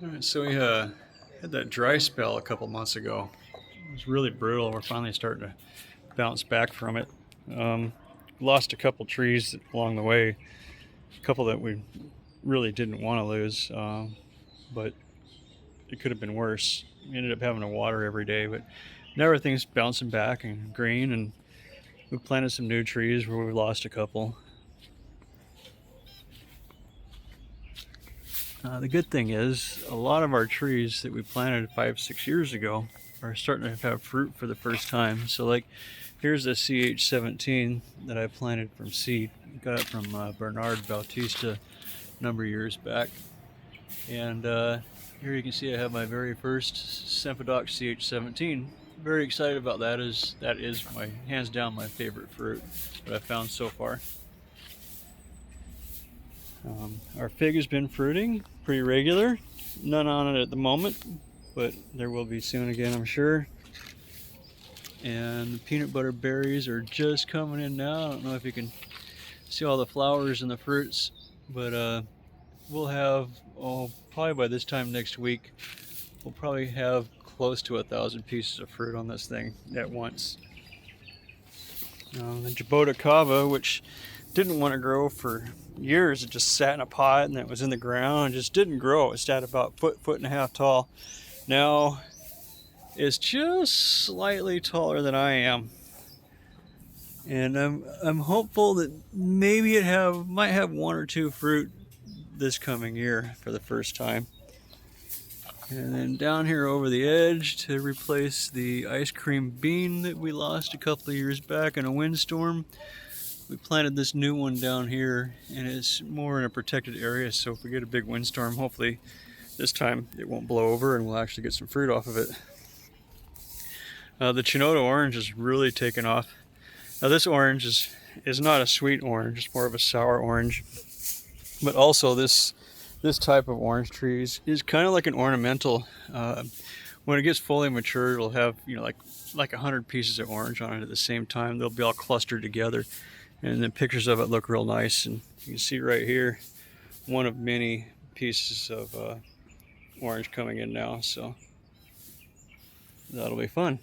All right, so we had that dry spell a couple months ago. It was really brutal. We're finally starting to bounce back from it. Um, Lost a couple trees along the way, a couple that we really didn't want to lose, but it could have been worse. We ended up having to water every day, but now everything's bouncing back and green, and we planted some new trees where we lost a couple. The good thing is, a lot of our trees that we planted 5, 6 years ago are starting to have fruit for the first time. So, like, here's a CH17 that I planted from seed. Got it from Bernard Bautista a number of years back. And here you can see I have my very first Sempodox CH17. Very excited about that. That is my hands down my favorite fruit that I've found so far. Our fig has been fruiting pretty regular. None on it at the moment, but there will be soon again, I'm sure. And the peanut butter berries are just coming in now. I don't know if you can see all the flowers and the fruits, but we'll have, probably by this time next week, we'll probably have close to 1,000 pieces of fruit on this thing at once. The Jabota Cava, which didn't want to grow for years, it just sat in a pot and it was in the ground and just didn't grow. It sat about foot and a half tall. Now it's just slightly taller than I am, and I'm hopeful that maybe might have one or two fruit this coming year for the first time. And then down here over the edge to replace the ice cream bean that we lost a couple of years back in a windstorm, we planted this new one down here, and it's more in a protected area, so if we get a big windstorm, hopefully this time it won't blow over and we'll actually get some fruit off of it. The Chinoto orange is really taken off. Now this orange is not a sweet orange, it's more of a sour orange. But also this type of orange trees is kind of like an ornamental. When it gets fully mature, it'll have like 100 pieces of orange on it at the same time. They'll be all clustered together, and the pictures of it look real nice. And you can see right here, one of many pieces of orange coming in now. So that'll be fun.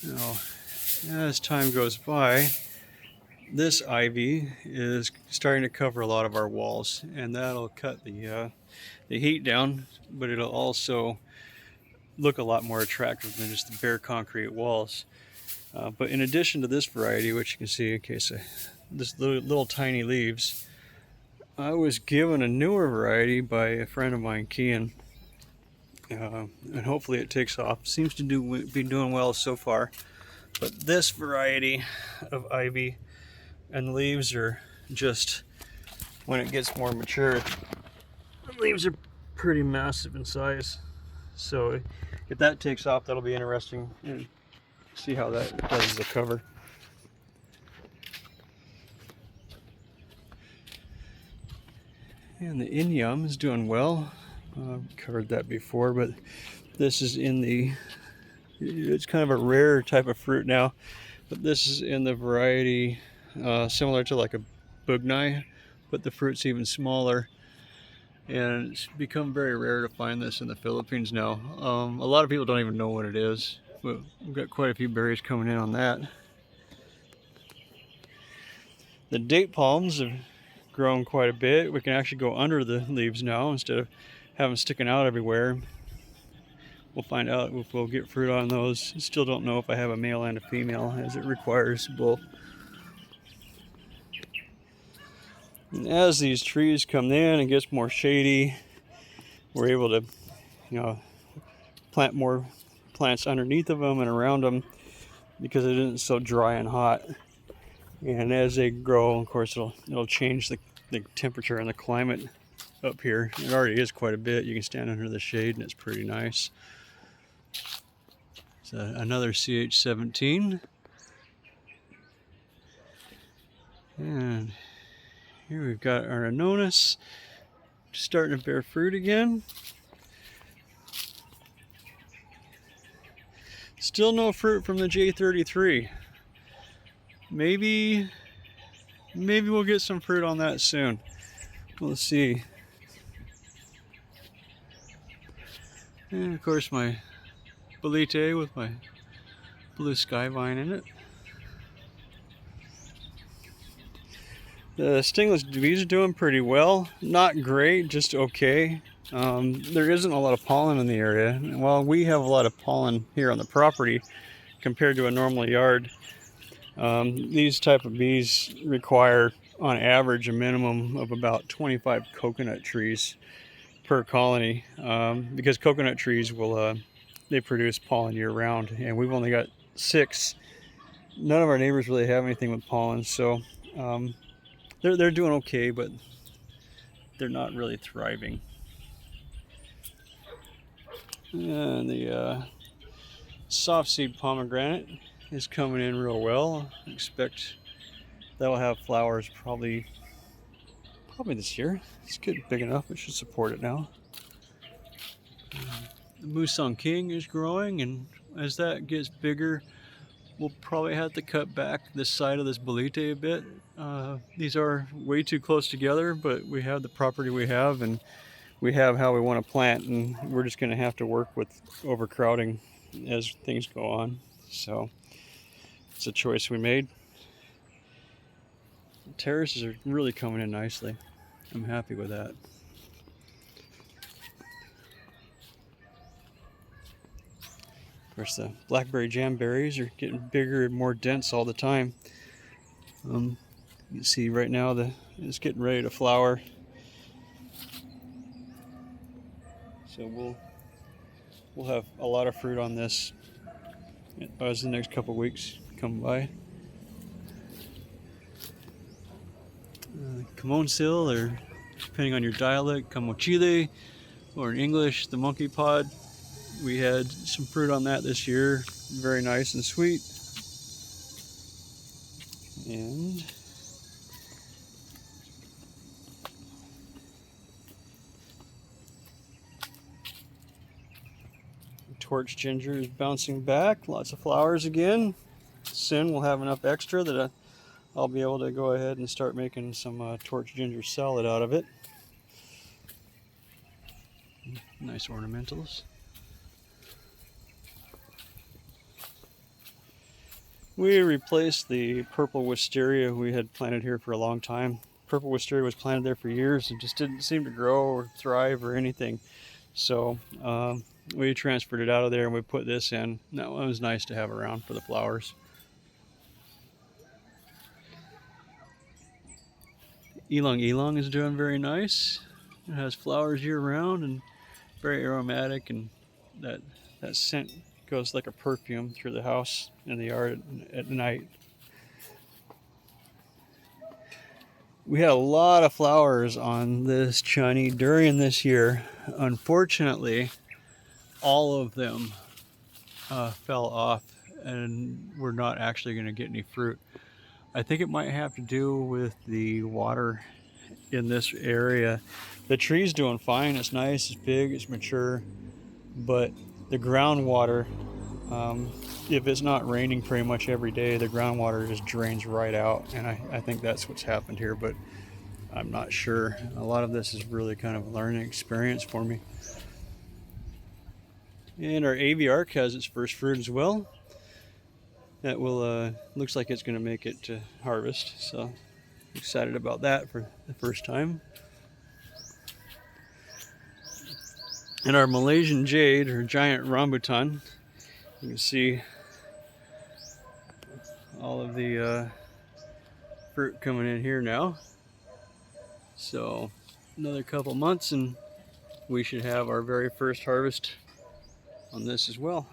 Now, as time goes by, this ivy is starting to cover a lot of our walls, and that'll cut the heat down, but it'll also look a lot more attractive than just the bare concrete walls. But in addition to this variety, which you can see, this little tiny leaves, I was given a newer variety by a friend of mine, Kian, and hopefully it takes off. Seems to be doing well so far. But this variety of ivy, and the leaves are just, when it gets more mature, the leaves are pretty massive in size. So if that takes off, that'll be interesting, and see how that does as a cover. And the Inyam is doing well. I've covered that before, but this is it's kind of a rare type of fruit now, but this is in the variety similar to like a bugnai, but the fruit's even smaller. And it's become very rare to find this in the Philippines now. A lot of people don't even know what it is, but we've got quite a few berries coming in on that. The date palms have grown quite a bit. We can actually go under the leaves now instead of having them sticking out everywhere. We'll find out if we'll get fruit on those. Still don't know if I have a male and a female, as it requires both. And as these trees come in and gets more shady, we're able to, plant more plants underneath of them and around them because it isn't so dry and hot. And as they grow, of course, it'll change the temperature and the climate up here. It already is quite a bit. You can stand under the shade and it's pretty nice. So another CH17. And here we've got our Anonis starting to bear fruit again. Still no fruit from the J33. Maybe we'll get some fruit on that soon. We'll see. And of course my bolete with my blue sky vine in it. The stingless bees are doing pretty well. Not great, just okay. There isn't a lot of pollen in the area. Well, we have a lot of pollen here on the property compared to a normal yard. These type of bees require, on average, a minimum of about 25 coconut trees per colony, because coconut trees will they produce pollen year round, and we've only got 6. None of our neighbors really have anything with pollen, so they're doing okay, but they're not really thriving. And the soft seed pomegranate is coming in real well. I expect that will have flowers probably this year. It's getting big enough; it should support it now. The Musang King is growing, and as that gets bigger, we'll probably have to cut back this side of this bolete a bit. These are way too close together, but we have the property we have, and we have how we want to plant, and we're just going to have to work with overcrowding as things go on. So it's a choice we made. The terraces are really coming in nicely. I'm happy with that. Of course, the blackberry jamberries are getting bigger and more dense all the time. You can see right now it's getting ready to flower. So we'll have a lot of fruit on this as the next couple weeks come by. Camonsil, or depending on your dialect, camochile, or in English, the monkey pod. We had some fruit on that this year, very nice and sweet. And torch ginger is bouncing back, lots of flowers again. Soon we'll have enough extra that I'll be able to go ahead and start making some torch ginger salad out of it. Nice ornamentals. We replaced the purple wisteria we had planted here for a long time. Purple wisteria was planted there for years and just didn't seem to grow or thrive or anything. So we transferred it out of there and we put this in. That one was nice to have around for the flowers. Ylang ylang is doing very nice. It has flowers year round and very aromatic, and that scent goes like a perfume through the house and the yard at night. We had a lot of flowers on this chunny during this year. Unfortunately, all of them fell off and we're not actually going to get any fruit. I think it might have to do with the water in this area. The tree's doing fine. It's nice, it's big, it's mature, but the groundwater, if it's not raining pretty much every day, the groundwater just drains right out, and I think that's what's happened here, but I'm not sure. A lot of this is really kind of a learning experience for me. And our aviark has its first fruit as well. That will looks like it's going to make it to harvest, so excited about that for the first time. And our Malaysian jade, or giant rambutan, you can see all of the fruit coming in here now. So another couple months and we should have our very first harvest on this as well.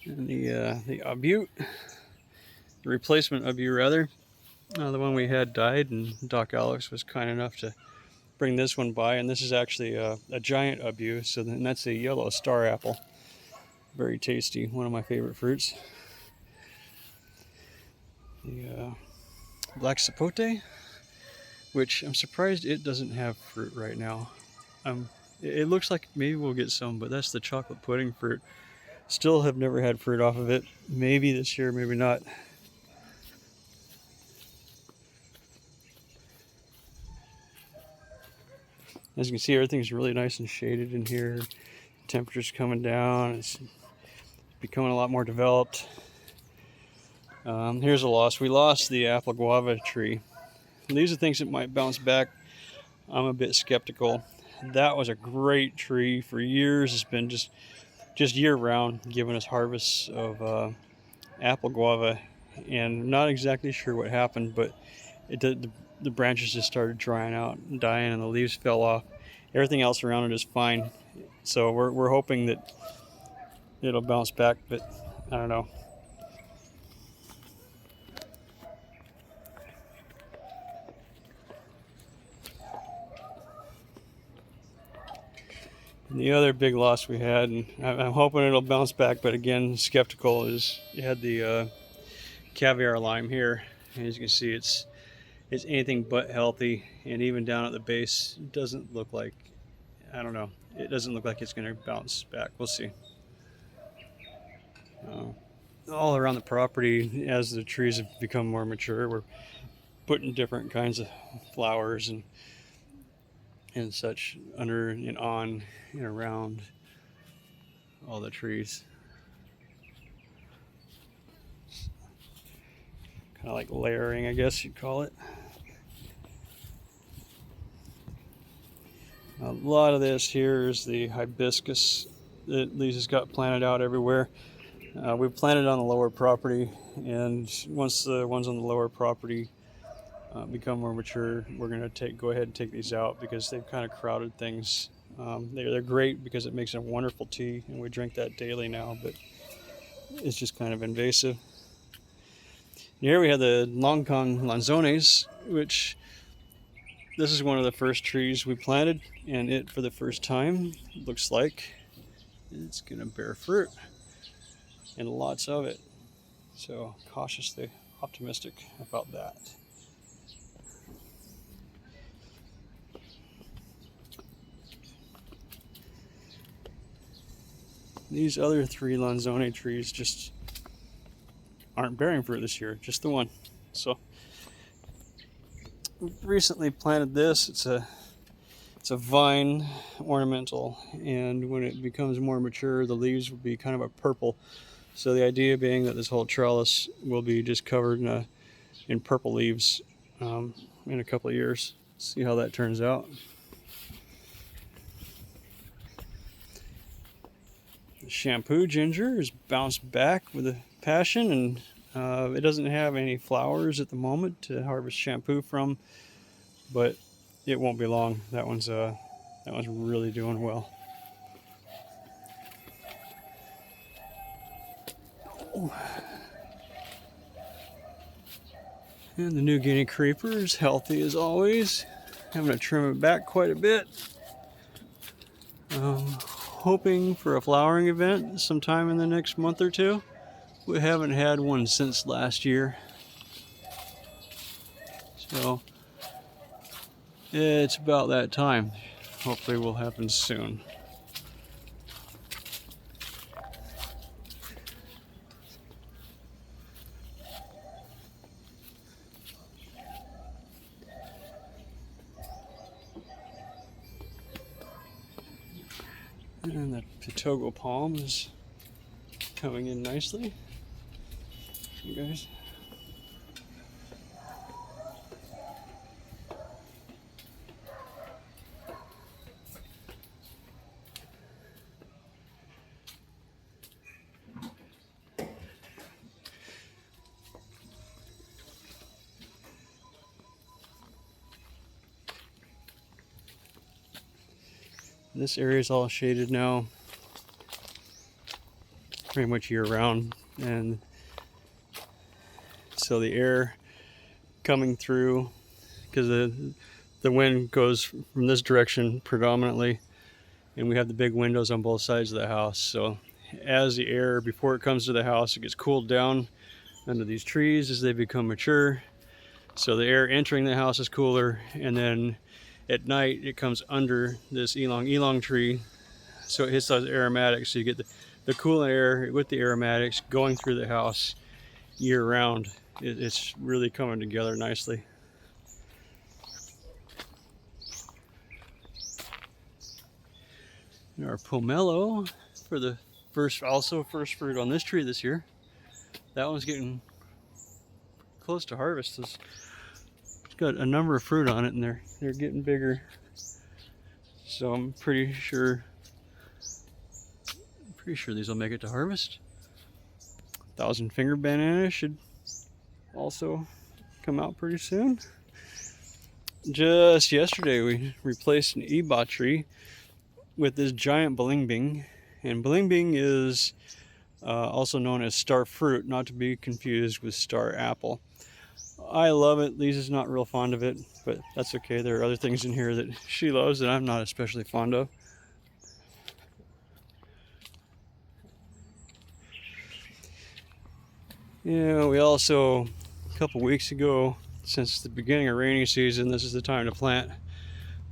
And the abute, the replacement abute rather, the one we had died, and Doc Alex was kind enough to bring this one by, and this is actually a giant abute, so then that's a yellow star apple. Very tasty, one of my favorite fruits. The black sapote, which I'm surprised it doesn't have fruit right now. It looks like maybe we'll get some, but that's the chocolate pudding fruit. Still have never had fruit off of it. Maybe this year, maybe not. As you can see, everything's really nice and shaded in here. Temperature's coming down. It's becoming a lot more developed. Here's a loss. We lost the apple guava tree. And these are things that might bounce back. I'm a bit skeptical. That was a great tree for years. It's been just year round, giving us harvests of apple guava. And I'm not exactly sure what happened, but the branches just started drying out and dying, and the leaves fell off. Everything else around it is fine. So we're hoping that it'll bounce back, but I don't know. And the other big loss we had, and I'm hoping it'll bounce back, but again, skeptical, is you had the caviar lime here. And as you can see, it's anything but healthy, and even down at the base, it doesn't look like, I don't know, it doesn't look like it's going to bounce back. We'll see. All around the property, as the trees have become more mature, we're putting different kinds of flowers and such under and on and around all the trees. Kind of like layering, I guess you'd call it. A lot of this here is the hibiscus that Lisa's got planted out everywhere. We've planted on the lower property, and once the ones on the lower property become more mature, we're going to go ahead and take these out because they've kind of crowded things. They're great because it makes a wonderful tea, and we drink that daily now, but it's just kind of invasive. Here we have the Longcon lanzones, which this is one of the first trees we planted, and it, for the first time, looks like it's going to bear fruit, and lots of it. So cautiously optimistic about that. These other three lanzone trees just aren't bearing fruit this year, just the one. So recently planted this. It's a vine ornamental, and when it becomes more mature, the leaves will be kind of a purple. So the idea being that this whole trellis will be just covered in purple leaves in a couple of years. See how that turns out. The shampoo ginger has bounced back with a passion, and it doesn't have any flowers at the moment to harvest shampoo from, but it won't be long. That one's really doing well. And the New Guinea creeper is healthy as always. I'm going to trim it back quite a bit. Hoping for a flowering event sometime in the next month or two. We haven't had one since last year. So it's about that time. Hopefully it will happen soon. And the Pitogo palm is coming in nicely. You guys. This area is all shaded now, pretty much year round, and so the air coming through, because the wind goes from this direction predominantly, and we have the big windows on both sides of the house. So as the air, before it comes to the house, it gets cooled down under these trees as they become mature. So the air entering the house is cooler, and then at night it comes under this ylang tree, so it hits those aromatics. So you get the cooling air with the aromatics going through the house year round. It's really coming together nicely. And our pomelo for the first fruit on this tree this year. That one's getting close to harvest. It's got a number of fruit on it, and they're getting bigger. So I'm pretty sure these will make it to harvest. 1,000-finger banana should also come out pretty soon. Just yesterday we replaced an Eba tree with this giant balingbing, and balingbing is also known as star fruit, not to be confused with star apple. I love it. Lisa's not real fond of it, but that's okay. There are other things in here that she loves that I'm not especially fond of. Yeah, we also, a couple weeks ago, since the beginning of rainy season, this is the time to plant.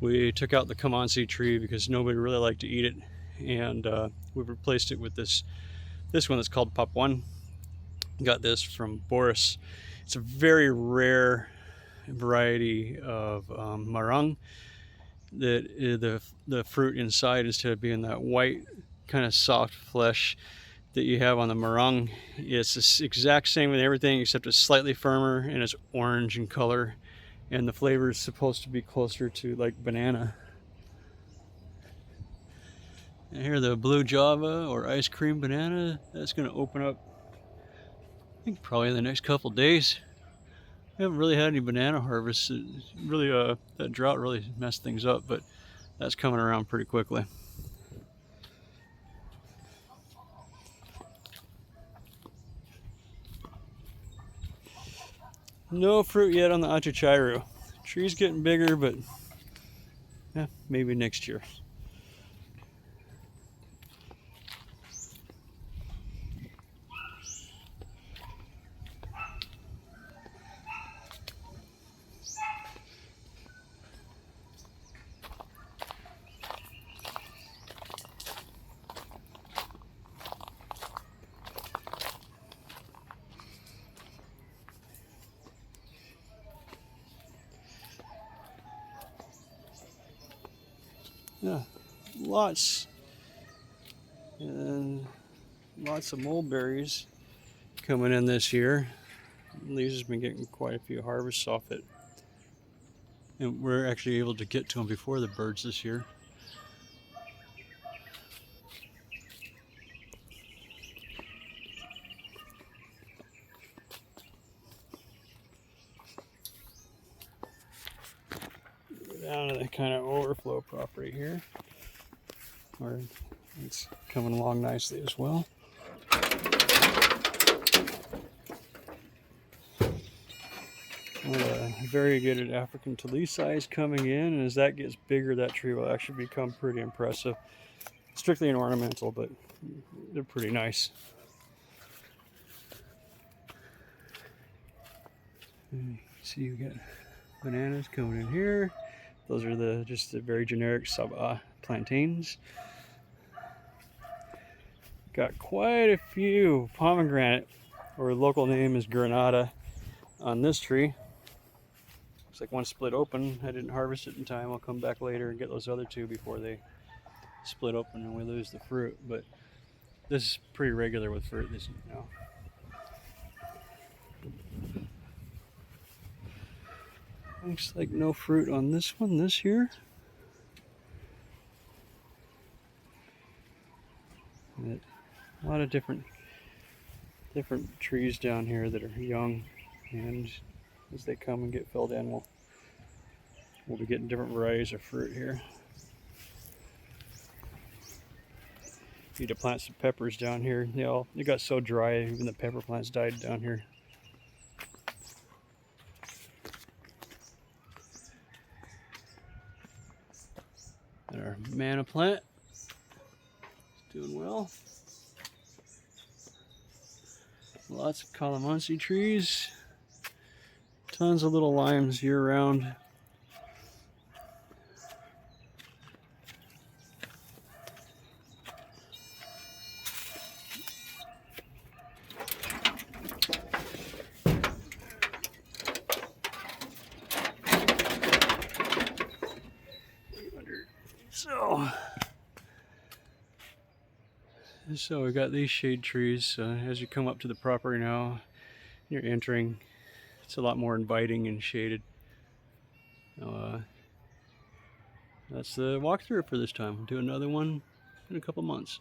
We took out the calamansi tree because nobody really liked to eat it, and we've replaced it with this one that's called Pop 1. Got this from Boris. It's a very rare variety of marang. That the fruit inside, instead of being that white kind of soft flesh that you have on the marang, it's the exact same with everything except it's slightly firmer and it's orange in color, and the flavor is supposed to be closer to like banana. And here the blue java or ice cream banana, that's going to open up, I think, probably in the next couple days. We haven't really had any banana harvests. Really, that drought really messed things up, but that's coming around pretty quickly. No fruit yet on the achuchairu. Tree's getting bigger, but yeah, maybe next year. Yeah, lots and lots of mulberries coming in this year. Lisa's been getting quite a few harvests off it, and we're actually able to get to them before the birds this year. Down to the kind of overflow property here, where it's coming along nicely as well. A variegated African Talisa is coming in, and as that gets bigger, that tree will actually become pretty impressive. Strictly an ornamental, but they're pretty nice. See, you got bananas coming in here. Those are just the very generic Sabah plantains. Got quite a few pomegranate, or local name is granada, on this tree. Looks like one split open. I didn't harvest it in time. I'll come back later and get those other two before they split open and we lose the fruit. But this is pretty regular with fruit. This, you know. Looks like no fruit on this one this year. But a lot of different trees down here that are young, and as they come and get filled in, we'll be getting different varieties of fruit here. Need to plant some peppers down here. They got so dry, even the pepper plants died down here. And our manna plant is doing well. Lots of calamansi trees. Tons of little limes year round. So we got these shade trees. As you come up to the property now, you're entering. It's a lot more inviting and shaded. That's the walkthrough for this time. We'll do another one in a couple months.